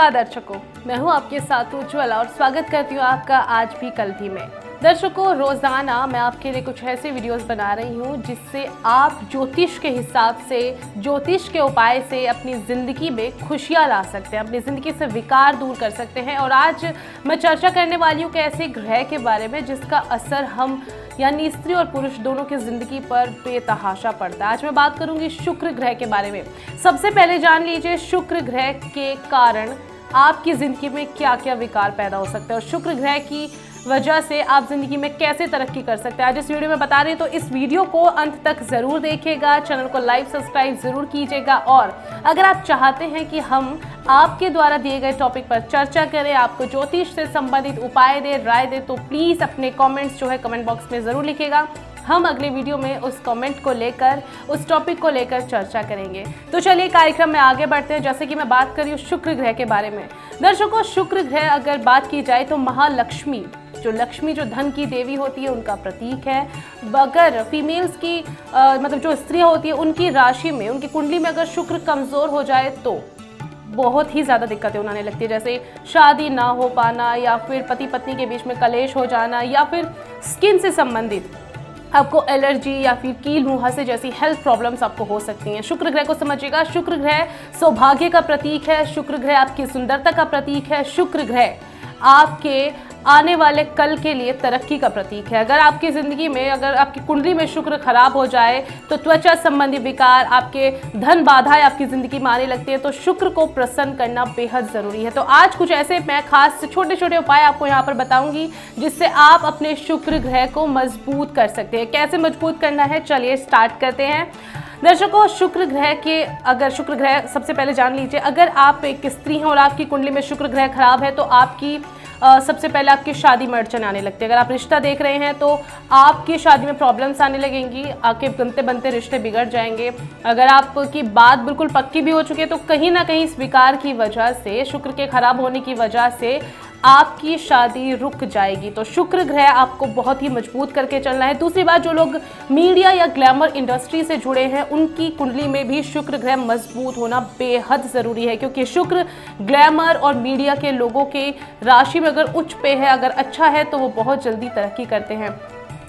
नमस्कार दर्शकों, मैं हूं आपके साथ उज्ज्वल और स्वागत करती हूं आपका आज भी कल भी में। दर्शकों, रोजाना मैं आपके लिए कुछ ऐसे वीडियोस बना रही हूं जिससे आप ज्योतिष के हिसाब से, ज्योतिष के उपाय से अपनी ज़िंदगी में खुशियां ला सकते हैं, अपनी ज़िंदगी से विकार दूर कर सकते हैं। और आज मैं चर्चा करने वाली हूँ कि ऐसे ग्रह के बारे में जिसका असर हम यानी स्त्री और पुरुष दोनों की ज़िंदगी पर बेतहाशा पड़ता है। आज मैं बात करूंगी शुक्र ग्रह के बारे में। सबसे पहले जान लीजिए शुक्र ग्रह के कारण आपकी ज़िंदगी में क्या क्या विकार पैदा हो सकते हैं और शुक्र ग्रह की वजह से आप ज़िंदगी में कैसे तरक्की कर सकते हैं। आज इस वीडियो में बता रही हूँ, तो इस वीडियो को अंत तक ज़रूर देखिएगा, चैनल को लाइक सब्सक्राइब ज़रूर कीजिएगा। और अगर आप चाहते हैं कि हम आपके द्वारा दिए गए टॉपिक पर चर्चा करें, आपको ज्योतिष से संबंधित उपाय दे, राय दे, तो प्लीज़ अपने कमेंट्स जो है कमेंट बॉक्स में ज़रूर लिखिएगा। हम अगले वीडियो में उस कमेंट को लेकर, उस टॉपिक को लेकर चर्चा करेंगे। तो चलिए कार्यक्रम में आगे बढ़ते हैं। जैसे कि मैं बात कर रही हूँ शुक्र ग्रह के बारे में। दर्शकों, शुक्र ग्रह अगर बात की जाए तो महालक्ष्मी, जो धन की देवी होती है, उनका प्रतीक है। अगर फीमेल्स की मतलब जो स्त्रियाँ होती है, उनकी राशि में, उनकी कुंडली में अगर शुक्र कमज़ोर हो जाए तो बहुत ही ज़्यादा दिक्कतें उन्हें लगती है, जैसे शादी ना हो पाना, या फिर पति पत्नी के बीच में कलेश हो जाना, या फिर स्किन से संबंधित आपको एलर्जी या फिर कील मुहासे जैसी हेल्थ प्रॉब्लम्स आपको हो सकती हैं। शुक्र ग्रह को समझिएगा, शुक्र ग्रह सौभाग्य का प्रतीक है, शुक्र ग्रह आपकी सुंदरता का प्रतीक है, शुक्र ग्रह आपके आने वाले कल के लिए तरक्की का प्रतीक है। अगर आपकी ज़िंदगी में, अगर आपकी कुंडली में शुक्र खराब हो जाए तो त्वचा संबंधी विकार, आपके धन बाधाएं आपकी ज़िंदगी में आने लगती है, तो शुक्र को प्रसन्न करना बेहद ज़रूरी है। तो आज कुछ ऐसे मैं खास छोटे छोटे उपाय आपको यहाँ पर बताऊंगी जिससे आप अपने शुक्र ग्रह को मजबूत कर सकते हैं। कैसे मजबूत करना है, चलिए स्टार्ट करते हैं। दर्शकों, शुक्र ग्रह के, अगर शुक्र ग्रह सबसे पहले जान लीजिए, अगर आप एक स्त्री हैं और आपकी कुंडली में शुक्र ग्रह खराब है तो आपकी सबसे पहले आपकी शादी में अड़चन आने लगती है। अगर आप रिश्ता देख रहे हैं तो आपकी शादी में प्रॉब्लम्स आने लगेंगी, आपके बनते बनते रिश्ते बिगड़ जाएंगे। अगर आपकी बात बिल्कुल पक्की भी हो चुकी है तो कहीं ना कहीं इस विकार की वजह से, शुक्र के खराब होने की वजह से आपकी शादी रुक जाएगी। तो शुक्र ग्रह आपको बहुत ही मजबूत करके चलना है। दूसरी बात, जो लोग मीडिया या ग्लैमर इंडस्ट्री से जुड़े हैं, उनकी कुंडली में भी शुक्र ग्रह मजबूत होना बेहद ज़रूरी है, क्योंकि शुक्र ग्लैमर और मीडिया के लोगों के राशि में अगर उच्च पे है, अगर अच्छा है, तो वो बहुत जल्दी तरक्की करते हैं।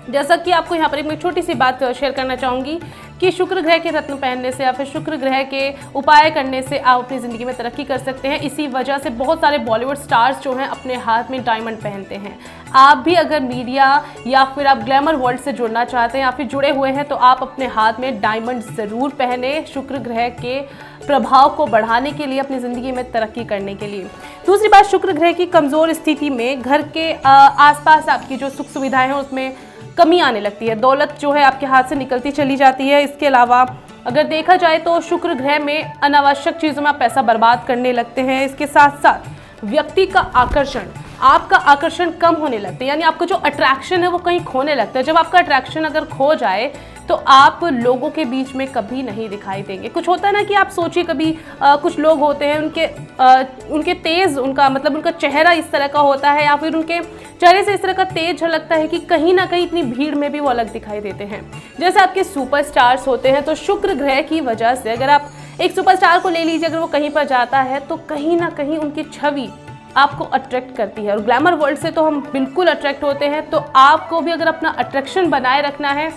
जैसा कि आपको यहाँ पर एक मैं छोटी सी बात शेयर करना चाहूँगी कि शुक्र ग्रह के रत्न पहनने से या फिर शुक्र ग्रह के उपाय करने से आप अपनी ज़िंदगी में तरक्की कर सकते हैं। इसी वजह से बहुत सारे बॉलीवुड स्टार्स जो हैं अपने हाथ में डायमंड पहनते हैं। आप भी अगर मीडिया या फिर आप ग्लैमर वर्ल्ड से जुड़ना चाहते हैं या फिर जुड़े हुए हैं तो आप अपने हाथ में डायमंड ज़रूर पहने, शुक्र ग्रह के प्रभाव को बढ़ाने के लिए, अपनी ज़िंदगी में तरक्की करने के लिए। दूसरी बात, शुक्र ग्रह की कमज़ोर स्थिति में घर के आसपास आपकी जो सुख सुविधाएँ हैं उसमें कमी आने लगती है, दौलत जो है आपके हाथ से निकलती चली जाती है। इसके अलावा अगर देखा जाए तो शुक्र ग्रह में अनावश्यक चीज़ों में आप पैसा बर्बाद करने लगते हैं। इसके साथ साथ व्यक्ति का आकर्षण, आपका आकर्षण कम होने लगता है, यानी आपका जो अट्रैक्शन है वो कहीं खोने लगता है। जब आपका अट्रैक्शन अगर खो जाए तो आप लोगों के बीच में कभी नहीं दिखाई देंगे। कुछ होता है ना कि आप सोचिए, कभी कुछ लोग होते हैं, उनके तेज़, उनका मतलब उनका चेहरा इस तरह का होता है या फिर उनके चेहरे से इस तरह का तेज झलकता है कि कहीं ना कहीं इतनी भीड़ में भी वो अलग दिखाई देते हैं। जैसे आपके सुपरस्टार्स होते हैं, तो शुक्र ग्रह की वजह से, अगर आप एक सुपरस्टार को ले लीजिए, अगर वो कहीं पर जाता है तो कहीं ना कहीं उनकी छवि आपको अट्रैक्ट करती है। और ग्लैमर वर्ल्ड से तो हम बिल्कुल अट्रैक्ट होते हैं, तो आपको भी अगर अपना अट्रैक्शन बनाए रखना है,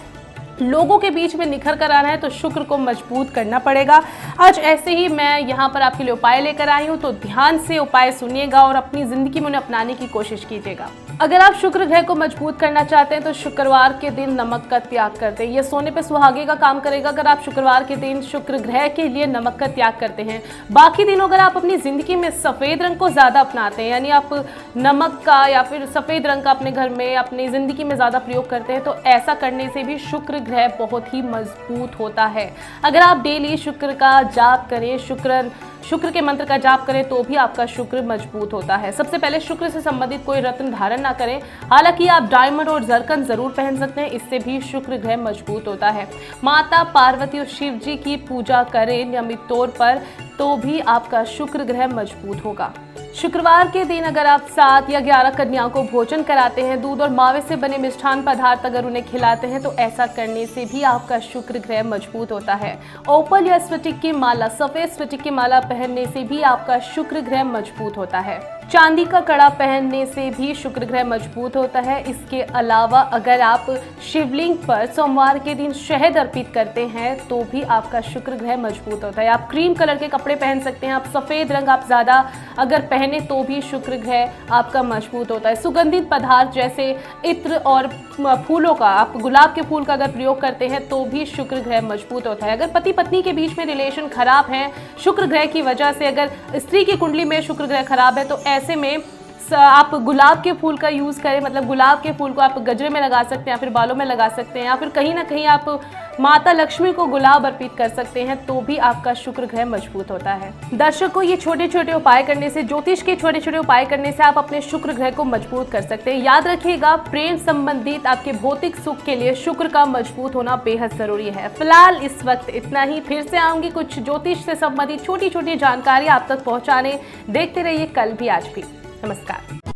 लोगों के बीच में निखर कर आना है, तो शुक्र को मजबूत करना पड़ेगा। आज ऐसे ही मैं यहाँ पर आपके लिए उपाय लेकर आई हूँ, तो ध्यान से उपाय सुनिएगा और अपनी ज़िंदगी में उन्हें अपनाने की कोशिश कीजिएगा। अगर आप शुक्र ग्रह को मजबूत करना चाहते हैं तो शुक्रवार के दिन नमक का त्याग करते हैं, ये सोने पे सुहागे का काम करेगा अगर आप शुक्रवार के दिन शुक्र ग्रह के लिए नमक का त्याग करते हैं। बाकी दिनों अगर आप अपनी ज़िंदगी में सफ़ेद रंग को ज़्यादा अपनाते हैं, यानी आप नमक का या फिर सफ़ेद रंग का अपने घर में, अपनी ज़िंदगी में ज़्यादा प्रयोग करते हैं, तो ऐसा करने से भी शुक्र ग्रह बहुत ही मजबूत होता है। अगर आप डेली शुक्र का जाप करें, शुक्र के मंत्र का जाप करें, तो भी आपका शुक्र मजबूत होता है। सबसे पहले शुक्र से संबंधित कोई रत्न धारण ना करें, हालांकि आप डायमंड और जरकन जरूर पहन सकते हैं, इससे भी शुक्र ग्रह मजबूत होता है। माता पार्वती और शिव जी की पूजा करें नियमित तौर पर, तो भी आपका शुक्र ग्रह मजबूत होगा। शुक्रवार के दिन अगर आप 7 या 11 कन्याओं को भोजन कराते हैं, दूध और मावे से बने मिष्ठान पदार्थ अगर उन्हें खिलाते हैं, तो ऐसा करने से भी आपका शुक्र ग्रह मजबूत होता है। ओपल या स्फटिक की माला, सफेद स्फटिक की माला पहनने से भी आपका शुक्र ग्रह मजबूत होता है। चांदी का कड़ा पहनने से भी शुक्र ग्रह मजबूत होता है। इसके अलावा अगर आप शिवलिंग पर सोमवार के दिन शहद अर्पित करते हैं तो भी आपका शुक्र ग्रह मजबूत होता है। आप क्रीम कलर के कपड़े पहन सकते हैं, आप सफ़ेद रंग आप ज़्यादा अगर पहने तो भी शुक्र ग्रह आपका मजबूत होता है। सुगंधित पदार्थ जैसे इत्र और फूलों का, आप गुलाब के फूल का अगर प्रयोग करते हैं तो भी शुक्र ग्रह मजबूत होता है। अगर पति पत्नी के बीच में रिलेशन खराब है शुक्र ग्रह की वजह से, अगर स्त्री की कुंडली में शुक्र ग्रह खराब है, तो ऐसे में आप गुलाब के फूल का यूज़ करें। मतलब गुलाब के फूल को आप गजरे में लगा सकते हैं या फिर बालों में लगा सकते हैं, या फिर कहीं ना कहीं आप माता लक्ष्मी को गुलाब अर्पित कर सकते हैं, तो भी आपका शुक्र ग्रह मजबूत होता है। दर्शकों, ये छोटे छोटे उपाय करने से, ज्योतिष के छोटे छोटे उपाय करने से आप अपने शुक्र ग्रह को मजबूत कर सकते हैं। याद रखिएगा, प्रेम संबंधित आपके भौतिक सुख के लिए शुक्र का मजबूत होना बेहद जरूरी है। फिलहाल इस वक्त इतना ही। फिर से आऊंगी कुछ ज्योतिष से संबंधित छोटी छोटी जानकारी आप तक पहुंचाने। देखते रहिए कल भी आज भी। नमस्कार।